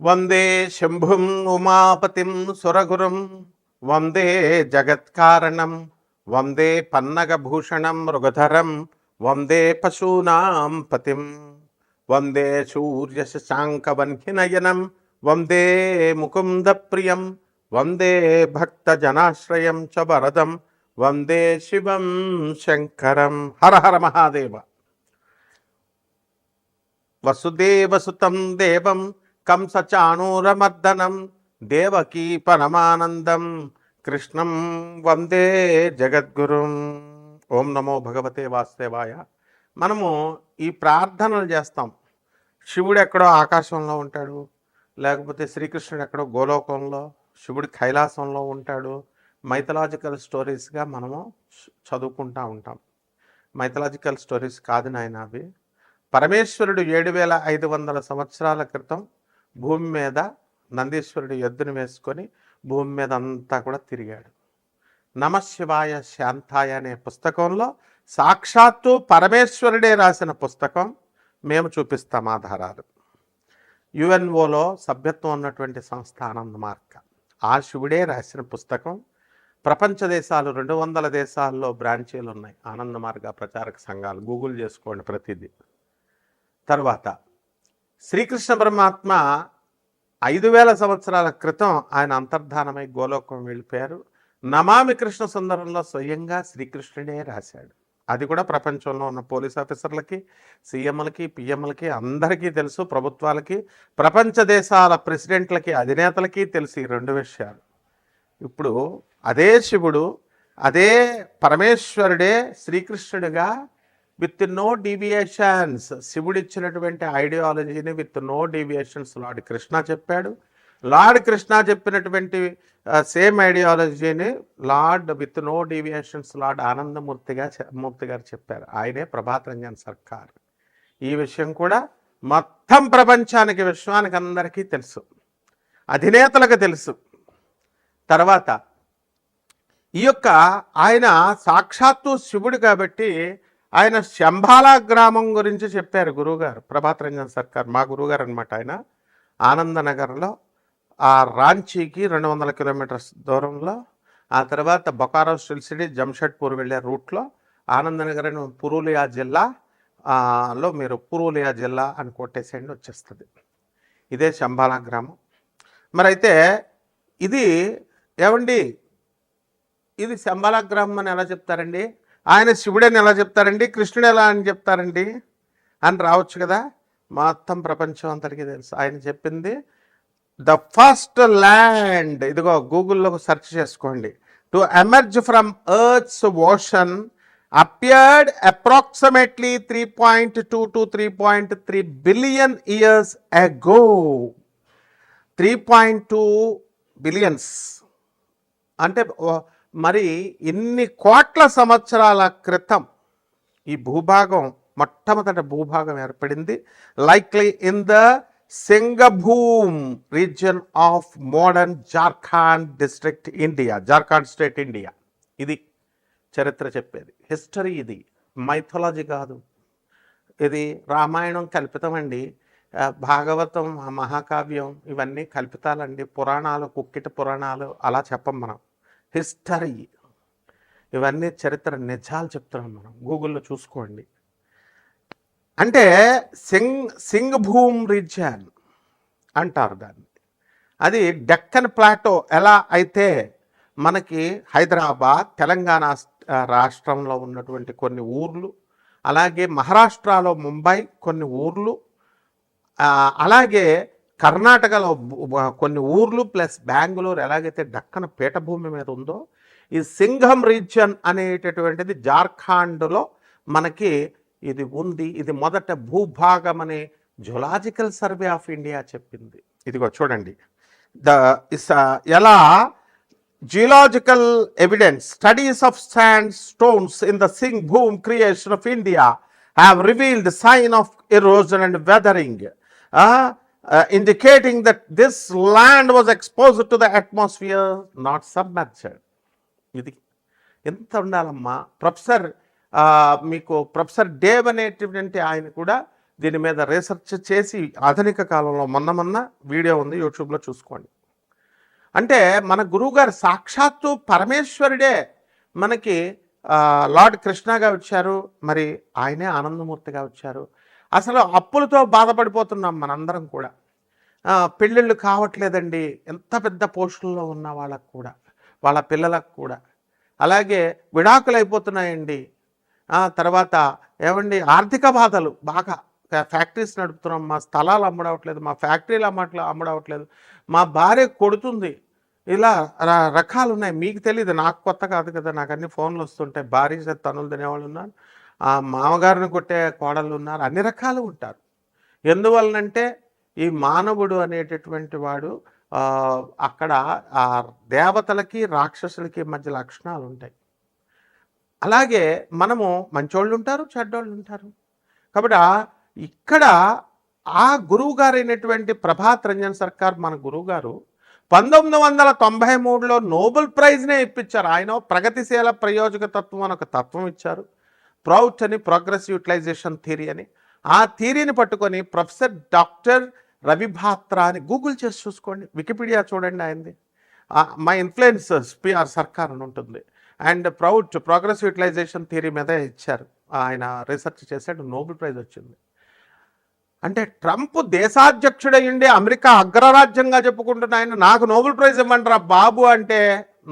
వందే శంభుం ఉమాపతిం సురగురుం వందే జగత్కారణం వందే పన్నగభూషణం మృగధరం వందే పశూనాం పతిం వందే సూర్యశశాంకవన్హినయనం వందే ముకుందప్రియం వందే భక్తజనాశ్రయం చ వరదం వందే శివం శంకరం. హర హర మహాదేవ. వసుదేవసుతం దేవం కంసచాణూరమర్దనం దేవకీ పరమానందం కృష్ణం వందే జగద్గురుం. ఓం నమో భగవతే వాసుదేవాయ. మనము ఈ ప్రార్థనలు చేస్తాం. శివుడు ఎక్కడో ఆకాశంలో ఉంటాడు, లేకపోతే శ్రీకృష్ణుడు ఎక్కడో గోలోకంలో, శివుడు కైలాసంలో ఉంటాడు. మైథలాజికల్ స్టోరీస్గా మనము చదువుకుంటూ ఉంటాం. మైథలాజికల్ స్టోరీస్ కాదు నాయన అవి. పరమేశ్వరుడు 7500 సంవత్సరాల క్రితం భూమి మీద నందీశ్వరుడు ఎద్దును వేసుకొని భూమి మీద అంతా కూడా తిరిగాడు. నమశివాయ శాంతాయ అనే పుస్తకంలో సాక్షాత్తు పరమేశ్వరుడే రాసిన పుస్తకం. మేము చూపిస్తాం ఆధారాలు. యుఎన్ఓలో సభ్యత్వం ఉన్నటువంటి సంస్థ ఆనంద మార్గ. ఆ శివుడే రాసిన పుస్తకం. ప్రపంచ దేశాలు 200 దేశాల్లో బ్రాంచీలు ఉన్నాయి ఆనంద మార్గ ప్రచారక సంఘాలు. గూగుల్ చేసుకోండి ప్రతిదీ. తర్వాత శ్రీకృష్ణ పరమాత్మ 5000 సంవత్సరాల క్రితం ఆయన అంతర్ధానమై గోలోకం వెళ్ళిపోయారు. నమామి కృష్ణ సుందరంలో స్వయంగా శ్రీకృష్ణుడే రాశాడు. అది కూడా ప్రపంచంలో ఉన్న పోలీస్ ఆఫీసర్లకి, సీఎంలకి, పిఎంలకి అందరికీ తెలుసు. ప్రభుత్వాలకి, ప్రపంచ దేశాల ప్రెసిడెంట్లకి, అధినేతలకి తెలుసు ఈ 2 విషయాలు. ఇప్పుడు అదే శివుడు, అదే పరమేశ్వరుడే శ్రీకృష్ణుడిగా విత్ నో డీవియేషన్స్ శివుడిచ్చినటువంటి ఐడియాలజీని with no deviations lord Krishna చెప్పాడు. లార్డ్ కృష్ణ చెప్పినటువంటి సేమ్ ఐడియాలజీని lord with no deviations lord Anandamurti garu చెప్పారు. ఆయనే ప్రభాత్ రంజన్ సర్కార్. ఈ విషయం కూడా మొత్తం ప్రపంచానికి, విశ్వానికి అందరికీ తెలుసు, అధినేతలకు తెలుసు. తర్వాత ఈ యొక్క ఆయన సాక్షాత్తు శివుడు కాబట్టి ఆయన శంబాలా గ్రామం గురించి చెప్పారు గురువుగారు. ప్రభాత్ రంజన్ సర్కార్ మా గురువుగారు అనమాట. ఆయన ఆనందనగర్లో ఆ రాంచీకి 200 కిలోమీటర్స్ దూరంలో, ఆ తర్వాత బొకారో స్టిల్ సిటీ జంషెడ్పూర్ వెళ్ళే రూట్లో ఆనందనగర్ అని పురూలియా జిల్లాలో మీరు పురూలియా జిల్లా అని కొట్టేసేయండి వచ్చేస్తుంది. ఇదే శంబాలా గ్రామం. మరైతే ఇది ఏమండి, ఇది శంబాలా గ్రామం అని ఎలా చెప్తారండి? ఆయన శివుడని ఎలా చెప్తారండి? కృష్ణుడు ఎలా అని చెప్తారండి అని రావచ్చు కదా. మొత్తం ప్రపంచం అంతటికీ తెలుసు. ఆయన చెప్పింది ద ఫస్ట్ ల్యాండ్, ఇదిగో గూగుల్లో సెర్చ్ చేసుకోండి, to emerge from earth's ocean appeared approximately 3.2 to 3.3 billion years ago. 3.2 billions అంటే మరి ఇన్ని కోట్ల సంవత్సరాల క్రితం ఈ భూభాగం, మొట్టమొదటి భూభాగం ఏర్పడింది. Likely in the Singhbhum region of modern Jharkhand district India, Jharkhand state India. ఇది చరిత్ర చెప్పేది, హిస్టరీ. ఇది మైథాలజీ కాదు. ఇది రామాయణం కల్పితమండి, భాగవతం, మహాకావ్యం ఇవన్నీ కల్పితాలండి, పురాణాలు, కుక్కిట పురాణాలు అలా చెప్పం మనం. హిస్టరీ ఇవన్నీ చరిత్ర నిజాలు చెప్తున్నాం మనం. గూగుల్లో చూసుకోండి. అంటే సింగభూమ్ రీజియన్ అంటారు దాన్ని. అది డెక్కన్ ప్లాటో ఎలా అయితే మనకి హైదరాబాద్, తెలంగాణ రాష్ట్రంలో ఉన్నటువంటి కొన్ని ఊర్లు, అలాగే మహారాష్ట్రలో ముంబై కొన్ని ఊర్లు, అలాగే కర్ణాటకలో కొన్ని ఊర్లు ప్లస్ బెంగళూరు ఎలాగైతే దక్కన పీఠభూమి మీద ఉందో, ఈ సింఘం రీజియన్ అనేటటువంటిది జార్ఖండ్లో మనకి ఇది ఉంది. ఇది మొదట భూభాగం అని జులాజికల్ సర్వే ఆఫ్ ఇండియా చెప్పింది. ఇదిగో చూడండి, ఎలా geological evidence, studies of sand stones in the Singhbhum creation of India have revealed sign of erosion and weathering, indicating that this land was exposed to the atmosphere, not submerged. ఇది ఎంత ఉండాలమ్మా. మీకు professor Dave అనేటువంటి ఆయన కూడా దీని మీద research చేసి ఆధునిక కాలంలో మొన్న వీడియో ఉంది, యూట్యూబ్లో చూసుకోండి. అంటే మన గురువుగారు సాక్షాత్తు పరమేశ్వరుడే మనకి లార్డ్ కృష్ణగా వచ్చారు, మరి ఆయనే ఆనందమూర్తిగా వచ్చారు. అసలు అప్పులతో బాధపడిపోతున్నాం మనందరం కూడా. పెళ్ళిళ్ళు కావట్లేదండి ఎంత పెద్ద పోస్టుల్లో ఉన్న వాళ్ళకు కూడా, వాళ్ళ పిల్లలకు కూడా. అలాగే విడాకులు అయిపోతున్నాయండి. తర్వాత ఏమండి ఆర్థిక బాధలు బాగా, ఫ్యాక్టరీస్ నడుపుతున్నాం, మా స్థలాలు అమ్ముడవట్లేదు, మా ఫ్యాక్టరీలు అమ్ముడవట్లేదు, మా భార్య కొడుతుంది. ఇలా రకాలు ఉన్నాయి. మీకు తెలియదు, నాకు కొత్త కాదు కదా, నాకు అన్ని ఫోన్లు వస్తుంటాయి. భార్య తనులు తినేవాళ్ళు ఉన్నారు, మామగారిని కొట్టే కోడళ్ళు ఉన్నారు, అన్ని రకాలు ఉంటారు. ఎందువలనంటే ఈ మానవుడు అనేటటువంటి వాడు అక్కడ దేవతలకి రాక్షసులకి మధ్య లక్షణాలు ఉంటాయి. అలాగే మనము మంచోళ్ళు ఉంటారు, చెడ్డోళ్ళు ఉంటారు. కాబట్టి ఇక్కడ ఆ గురువు గారైనటువంటి ప్రభాత్ రంజన్ సర్కార్ మన గురువుగారు 1993లో నోబెల్ ప్రైజ్నే ఇప్పించారు. ఆయన ప్రగతిశీల ప్రయోజక తత్వం అని ఒక తత్వం ఇచ్చారు. ప్రౌట్ అని, ప్రోగ్రెసివ్ యూటిలైజేషన్ థియరీ అని. ఆ థియరీని పట్టుకొని ప్రొఫెసర్ డాక్టర్ రవిభాత్రా అని గూగుల్ చేసి చూసుకోండి, వికీపీడియా చూడండి ఆయనది. మై ఇన్ఫ్లుయెన్సర్స్ పిఆర్ సర్కార్ అని ఉంటుంది. And PROUT progressive utilisation theory మీద ఇచ్చారు. ఆయన రీసెర్చ్ చేశాడు, నోబెల్ ప్రైజ్ వచ్చింది. అంటే ట్రంప్ దేశాధ్యక్షుడయ్యండి, అమెరికా అగ్రరాజ్యంగా చెప్పుకుంటున్న ఆయన నాకు నోబెల్ ప్రైజ్ ఇవ్వండి రా బాబు అంటే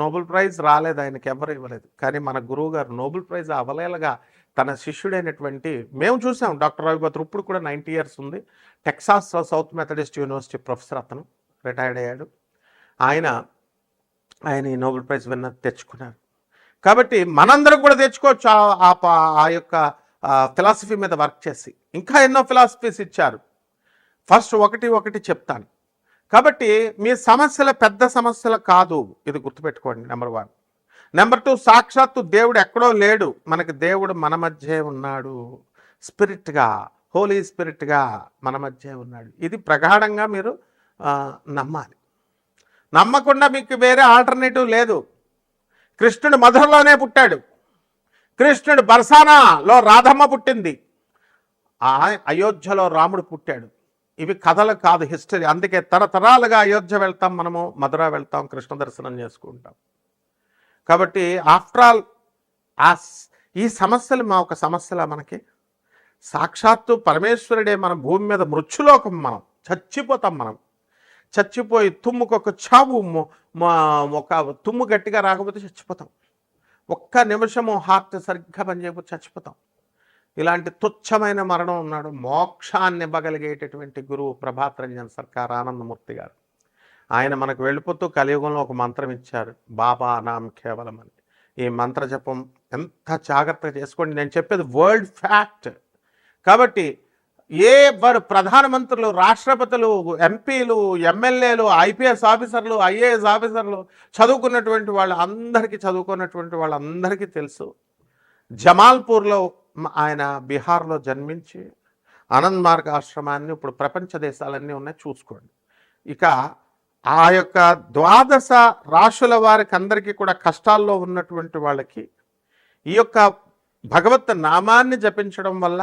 నోబెల్ ప్రైజ్ రాలేదు, ఆయనకి ఎవరు ఇవ్వలేదు. కానీ మన గురువు గారు నోబెల్ ప్రైజ్ అవలేలగా తన శిష్యుడైనటువంటి, మేము చూసాం డాక్టర్ రవిభద్ర, ఇప్పుడు కూడా 90 years ఉంది, Texas south Methodist university professor, అతను రిటైర్డ్ అయ్యాడు. ఆయన ఈ నోబెల్ ప్రైజ్ విన్నర్ తెచ్చుకున్నారు. కాబట్టి మనందరం కూడా తెచ్చుకోవచ్చు ఆ యొక్క ఫిలాసఫీ మీద వర్క్ చేసి. ఇంకా ఎన్నో ఫిలాసఫీస్ ఇచ్చారు. ఫస్ట్ ఒకటి చెప్తాను. కాబట్టి మీ సమస్యల పెద్ద సమస్యలు కాదు, ఇది గుర్తుపెట్టుకోండి. నెంబర్ 1. నెంబర్ 2, సాక్షాత్తు దేవుడు ఎక్కడో లేడు, మనకి దేవుడు మన మధ్య ఉన్నాడు, స్పిరిట్గా, హోలీ స్పిరిట్గా మన మధ్య ఉన్నాడు. ఇది ప్రగాఢంగా మీరు నమ్మాలి. నమ్మకుండా మీకు వేరే ఆల్టర్నేటివ్ లేదు. కృష్ణుడు మధురలోనే పుట్టాడు, కృష్ణుడు బర్సానాలో రాధమ్మ పుట్టింది, అయోధ్యలో రాముడు పుట్టాడు. ఇవి కథలు కాదు, హిస్టరీ. అందుకే తరతరాలుగా అయోధ్య వెళ్తాం మనము, మధుర వెళ్తాం, కృష్ణ దర్శనం చేసుకుంటాం. కాబట్టి ఆఫ్టర్ ఆల్ ఈ సమస్యలు మా ఒక సమస్యలా మనకి? సాక్షాత్తు పరమేశ్వరుడే మన భూమి మీద మృత్యులోకం, మనం చచ్చిపోతాం. మనం చచ్చిపోయి తుమ్ముకొక చావు, ఒక తుమ్ము గట్టిగా రాకపోతే చచ్చిపోతాం. ఒక్క నిమిషము హార్ట్ సరిగ్గా పనిచేయకపోతే చచ్చిపోతాం. ఇలాంటి తుచ్చమైన మరణం ఉన్నాడు. మోక్షాన్ని ఇవ్వగలిగేటటువంటి గురువు ప్రభాత్ రంజన్ సర్కార్ ఆనందమూర్తి గారు. ఆయన మనకు వెళ్ళిపోతూ కలియుగంలో ఒక మంత్రం ఇచ్చారు, బాబా నామ్ కేవలం అని. ఈ మంత్ర జపం ఎంత జాగ్రత్తగా చేసుకోండి. నేను చెప్పేది వరల్డ్ ఫ్యాక్ట్. కాబట్టి వారు ప్రధానమంత్రులు, రాష్ట్రపతులు, ఎంపీలు, ఎమ్మెల్యేలు, ఐపీఎస్ ఆఫీసర్లు, ఐఏఎస్ ఆఫీసర్లు, చదువుకున్నటువంటి వాళ్ళందరికీ తెలుసు. జమాల్పూర్లో ఆయన బీహార్లో జన్మించి ఆనంద్ మార్గ్ ఆశ్రమాన్ని ఇప్పుడు ప్రపంచ దేశాలన్నీ ఉన్నాయి, చూసుకోండి. ఇక ఆ యొక్క 12 రాశుల వారికి అందరికీ కూడా కష్టాల్లో ఉన్నటువంటి వాళ్ళకి ఈ యొక్క భగవత్ నామాన్ని జపించడం వల్ల,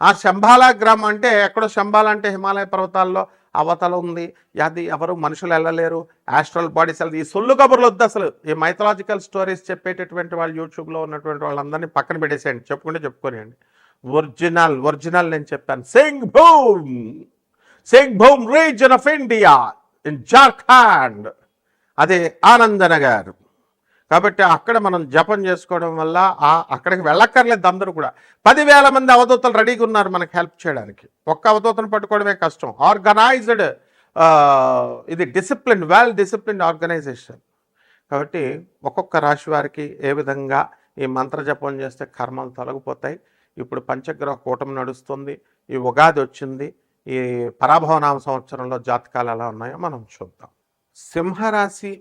ఆ శంబాలా గ్రామం అంటే ఎక్కడో, శంబాలా అంటే హిమాలయ పర్వతాల్లో అవతల ఉంది, అది ఎవరు మనుషులు వెళ్ళలేరు, ఆస్ట్రల్ బాడీస్ వెళ్ళదు. ఈ సొల్లు కబుర్లు వద్దు అసలు. ఈ మైథలాజికల్ స్టోరీస్ చెప్పేటటువంటి వాళ్ళు యూట్యూబ్లో ఉన్నటువంటి వాళ్ళందరినీ పక్కన పెట్టేసేయండి, చెప్పుకోనియండి. ఒరిజినల్ నేను చెప్పాను. Singh boom reason of India in Jharkhand, అదే ఆనందనగర్. కాబట్టి అక్కడ మనం జపం చేసుకోవడం వల్ల అక్కడికి వెళ్ళక్కర్లేదు. అందరూ కూడా 10,000 మంది అవధూతలు రెడీగా ఉన్నారు మనకు హెల్ప్ చేయడానికి. ఒక్క అవధూతను పట్టుకోవడమే కష్టం. ఆర్గనైజ్డ్, ఇది డిసిప్లిన్, వెల్ డిసిప్లిన్ ఆర్గనైజేషన్. కాబట్టి ఒక్కొక్క రాశి వారికి ఏ విధంగా ఈ మంత్ర జపం చేస్తే కర్మలు తొలగిపోతాయి. ఇప్పుడు పంచగ్రహ కూటమి నడుస్తుంది, ఈ ఉగాది వచ్చింది, ఈ పరాభవనామ సంవత్సరంలో జాతకాలు ఎలా ఉన్నాయో మనం చూద్దాం. సింహరాశి,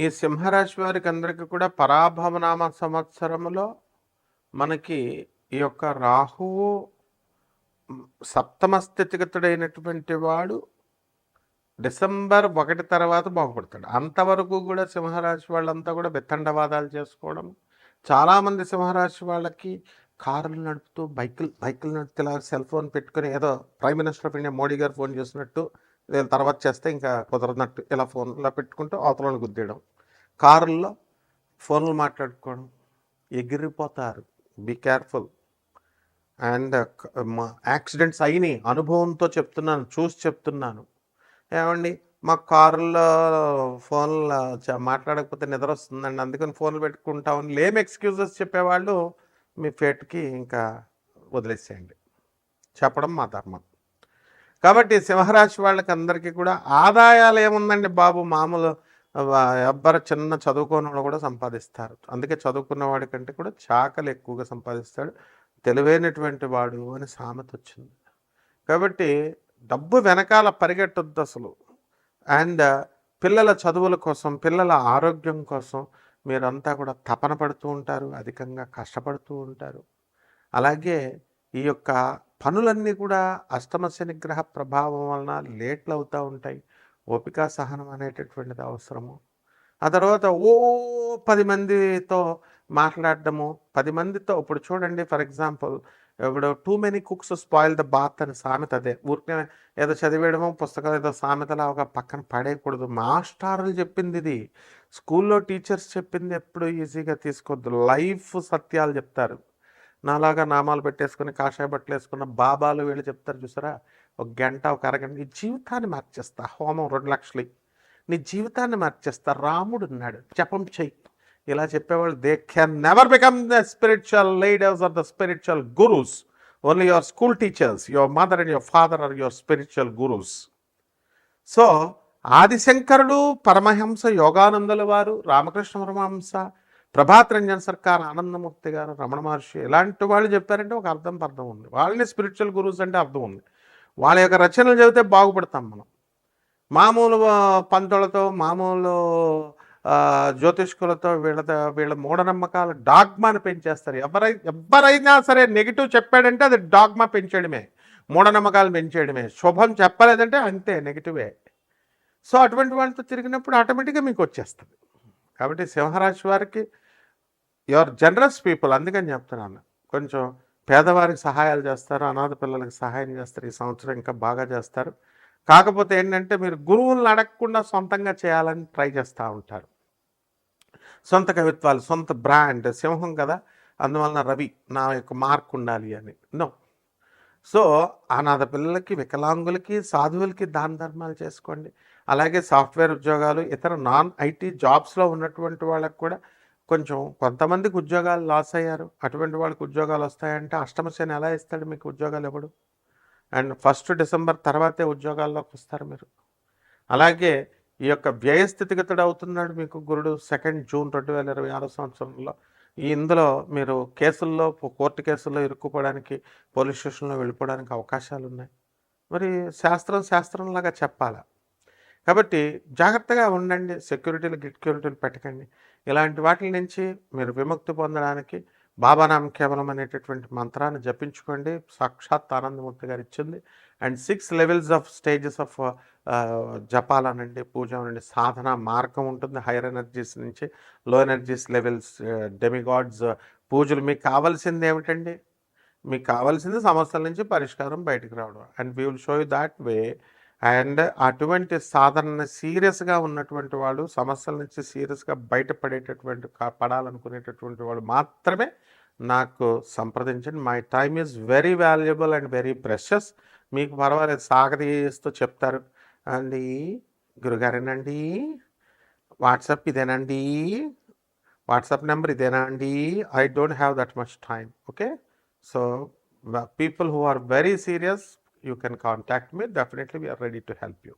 ఈ సింహరాశి వారికి అందరికీ కూడా పరాభవనామ సంవత్సరంలో మనకి ఈ యొక్క రాహువు సప్తమ స్థితిగతుడైనటువంటి వాడు డిసెంబర్ 1 తర్వాత బాగుపడతాడు. అంతవరకు కూడా సింహరాశి వాళ్ళంతా కూడా బెత్తండవాదాలు చేసుకోవడం. చాలామంది సింహరాశి వాళ్ళకి కార్లు నడుపుతూ బైకులు నడుపుతూ ఇలా సెల్ ఫోన్ పెట్టుకొని ఏదో prime minister of India Modi గారు ఫోన్ చేసినట్టు, నేను తర్వాత చేస్తే ఇంకా కుదరనట్టు ఇలా ఫోన్ ఇలా పెట్టుకుంటూ అవతలను గుద్దేయడం, కారుల్లో ఫోన్లు మాట్లాడుకోవడం, ఎగిరిపోతారు. Be careful. అండ్ యాక్సిడెంట్స్ అయినాయి, అనుభవంతో చెప్తున్నాను, చూసి చెప్తున్నాను. ఏమండి మా కారులో ఫోన్లో మాట్లాడకపోతే నిద్ర వస్తుందండి, అందుకని ఫోన్లు పెట్టుకుంటామని లేమ్ ఎక్స్క్యూజెస్ చెప్పేవాళ్ళు మీ ఫేట్కి ఇంకా వదిలేసేయండి. చెప్పడం మా ధర్మం. కాబట్టి సింహరాశి వాళ్ళకి అందరికీ కూడా ఆదాయాలు ఏముందండి బాబు, మామూలు ఎవ్వరు చిన్న చదువుకోని వాళ్ళు కూడా సంపాదిస్తారు. అందుకే చదువుకున్న వాడి కంటే కూడా చాకలు ఎక్కువగా సంపాదిస్తాడు, తెలివైనటువంటి వాడు అని సామెత వచ్చింది. కాబట్టి డబ్బు వెనకాల పరిగెట్టొద్దు అసలు. అండ్ పిల్లల చదువుల కోసం, పిల్లల ఆరోగ్యం కోసం మీరంతా కూడా తపన పడుతూ ఉంటారు, అధికంగా కష్టపడుతూ ఉంటారు. అలాగే ఈ యొక్క పనులన్నీ కూడా అష్టమ శనిగ్రహ ప్రభావం వలన లేట్లు అవుతూ ఉంటాయి. ఓపిక సహనం అనేటటువంటిది అవసరము. ఆ తర్వాత 10 మందితో మాట్లాడడము, 10 మందితో ఇప్పుడు చూడండి, ఫర్ ఎగ్జాంపుల్ ఇప్పుడు too many cooks spoil the broth అని సామెత. అదే ఊరికే ఏదో చదివేయడమో పుస్తకం ఏదో సామెతలా ఒక పక్కన పడేయకూడదు. మాస్టారులు చెప్పింది ఇది, స్కూల్లో టీచర్స్ చెప్పింది ఎప్పుడు ఈజీగా తీసుకోవద్దు. లైఫ్ సత్యాలు చెప్తారు. నాలాగా నామాలు పెట్టేసుకుని కాషాయ బట్టలు వేసుకున్న బాబాలు వీళ్ళు చెప్తారు చూసారా, ఒక గంట ఒక అరగంట నీ జీవితాన్ని మార్చేస్తా, హోమం 2 లక్షలు నీ జీవితాన్ని మార్చేస్తా, రాముడు ఉన్నాడు జపం చెయ్యి, ఇలా చెప్పేవాళ్ళు they can never become the spiritual leaders or the spiritual gurus. Only your school teachers, your mother and your father are your spiritual gurus. So ఆదిశంకరుడు, పరమహంస యోగానందుల వారు, రామకృష్ణ పరమహంస, ప్రభాత్ రంజన్ సర్కార్, ఆనందమూర్తి గారు, రమణ మహర్షి ఇలాంటి వాళ్ళు చెప్పారంటే ఒక అర్థం ఉంది. వాళ్ళని స్పిరిచువల్ గురూస్ అంటే అర్థం ఉంది. వాళ్ళ యొక్క రచనలు చదివితే బాగుపడతాం మనం. మామూలు పంతులతో, మామూలు జ్యోతిష్కులతో వీళ్ళ మూఢనమ్మకాలు డాగ్మాని పెంచేస్తారు. ఎవరైనా సరే నెగిటివ్ చెప్పాడంటే అది డాగ్మా పెంచేయడమే, మూఢనమ్మకాలు పెంచేయడమే. శుభం చెప్పలేదంటే అంతే, నెగిటివే. సో అటువంటి వాళ్ళతో తిరిగినప్పుడు ఆటోమేటిక్గా మీకు వచ్చేస్తుంది. కాబట్టి సింహరాశి వారికి యువర్ జనరస్ పీపుల్, అందుకని చెప్తున్నాను. కొంచెం పేదవారికి సహాయాలు చేస్తారు, అనాథ పిల్లలకి సహాయం చేస్తారు. ఈ సంవత్సరం ఇంకా బాగా చేస్తారు. కాకపోతే ఏంటంటే మీరు గురువులను అడగకుండా సొంతంగా చేయాలని ట్రై చేస్తూ ఉంటారు. సొంత కవిత్వాలు, సొంత బ్రాండ్, సింహం కదా, అందువలన రవి నా యొక్క మార్క్ ఉండాలి అని నో. సో అనాథ పిల్లలకి, వికలాంగులకి, సాధువులకి దాన ధర్మాలు చేసుకోండి. అలాగే సాఫ్ట్వేర్ ఉద్యోగాలు, ఇతర నాన్ ఐటీ జాబ్స్లో ఉన్నటువంటి వాళ్ళకి కూడా కొంచెం, కొంతమందికి ఉద్యోగాలు లాస్ అయ్యారు, అటువంటి వాళ్ళకి ఉద్యోగాలు వస్తాయంటే అష్టమ శని ఎలా ఇస్తాడు మీకు ఉద్యోగాలు ఎవడు? అండ్ 1 డిసెంబర్ తర్వాతే ఉద్యోగాల్లోకి వస్తారు మీరు. అలాగే ఈ యొక్క వ్యయస్థితిగతుడు అవుతున్నాడు మీకు గురుడు 2 జూన్ 2026 సంవత్సరంలో. ఇందులో మీరు కేసుల్లో, కోర్టు కేసుల్లో ఇరుక్కుపోవడానికి, పోలీస్ స్టేషన్లో వెళ్ళిపోవడానికి అవకాశాలు ఉన్నాయి. మరి శాస్త్రంలాగా చెప్పాలా? కాబట్టి జాగ్రత్తగా ఉండండి, గిక్యూరిటీలు పెట్టకండి. ఇలాంటి వాటి నుంచి మీరు విముక్తి పొందడానికి బాబానాం కేవలం అనేటటువంటి మంత్రాన్ని జపించుకోండి. సాక్షాత్ ఆనందమూర్తి గారు ఇచ్చింది. And 6 levels of stages of జపాలనండి, పూజ అనండి, సాధన మార్గం ఉంటుంది. హైయర్ ఎనర్జీస్ నుంచి లో ఎనర్జీస్ లెవెల్స్, డెమిగాడ్స్ పూజలు. మీకు కావాల్సింది ఏమిటండి? మీకు కావాల్సింది సమస్యల నుంచి పరిష్కారం బయటకు రావడం. And we will show you that way. And అటువంటి సాధన సీరియస్గా ఉన్నటువంటి వాళ్ళు, సమస్యల నుంచి సీరియస్గా బయటపడేటటువంటి పడాలనుకునేటటువంటి వాళ్ళు మాత్రమే నాకు సంప్రదించండి. My time is very valuable and very precious. మీకు పర్వాలేదు, సాగదీస్తూ చెప్తారు అండి, గురుగారేనండి, వాట్సాప్ ఇదేనండి, వాట్సాప్ నెంబర్ ఇదేనా అండి, I don't have that much time. Okay, so people who are very serious, you can contact me. Definitely we are ready to help you.